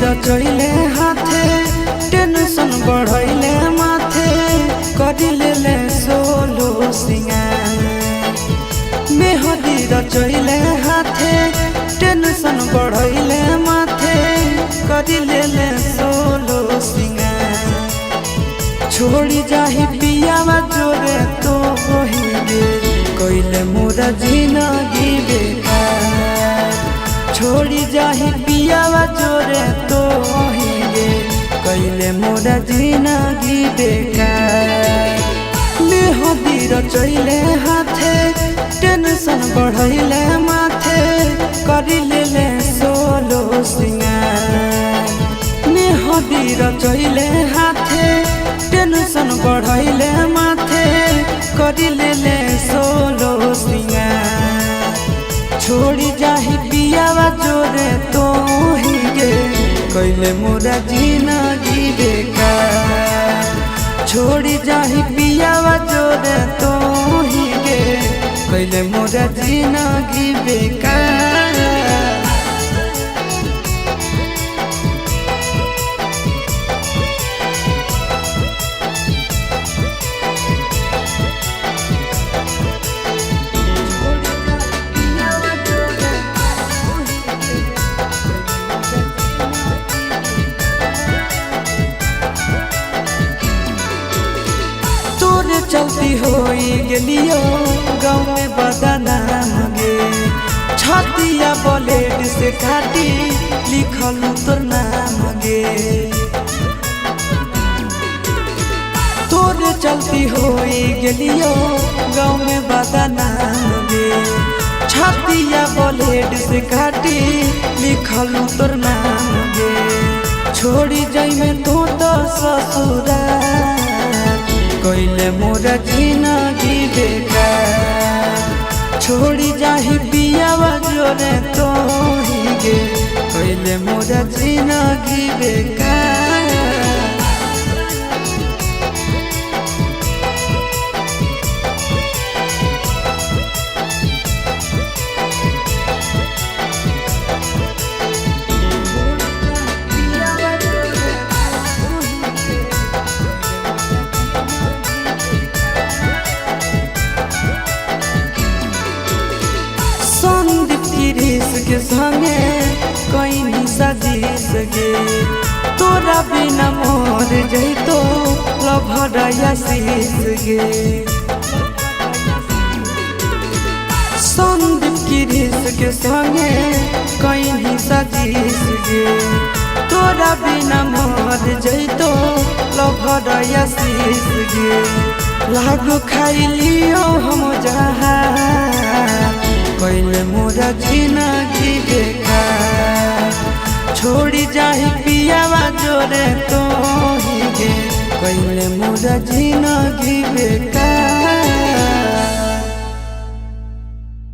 रचैले हाथे टेंशन बढ़ैले माथे करिले सोलो सिंगार मेहदी रचैले हाथे टेंशन बढ़ैले माथे करिले सोलो सिंगार छोड़ी जाही पियावा जोरे तो होइगे कइले मोरा जिंदगी बेकार छोड़ी जाही पियावा जोरे तो होइगे कइले मोरा जिंदगी बेकार मेहदी रचैले हाथे टेंशन बढ़ैले माथे करिले सोलो सिंगार मेहदी रचैले हाथे टेंशन बढ़ैले माथे करिले सोलो सिंगार छोड़ी जाही पियावा जोरे तो होइगे कइले मोरा जिंदगी बेकार छोड़ी जाही पियावा जोरे तो होइगे कइले मोरा जिंदगी बेकार। चलती होई गेलियो गाँव में बदनाम गे छतिया ब्लेड से काटी लिखल तोर नाम गे तोरे चलती होई गेलियो गाँव में बदनाम गे छतिया ब्लेड से काटी लिखल तोर नाम गे छोड़ी जाई में तो ससुराल कइले मोरा जिंदगी बेकार छोड़ी जाही पियावा जोरे तो होइगे कइले मोरा जिंदगी बेकार। के संगे कोई नहीं सजीस गे तोरा बिना मोर जइतो लभड़ाया शीस गे संदीप की रिस के संगे कोई नहीं सजीस गे तोरा बिना मोर जइतो लभड़ाया शीस गे लागो खाई लियो हम जहां कइले मोरा जिंदगी बेकार छोड़ी जाही पियावा जोरे तो होइगे कइले मोरा जिंदगी बेकार।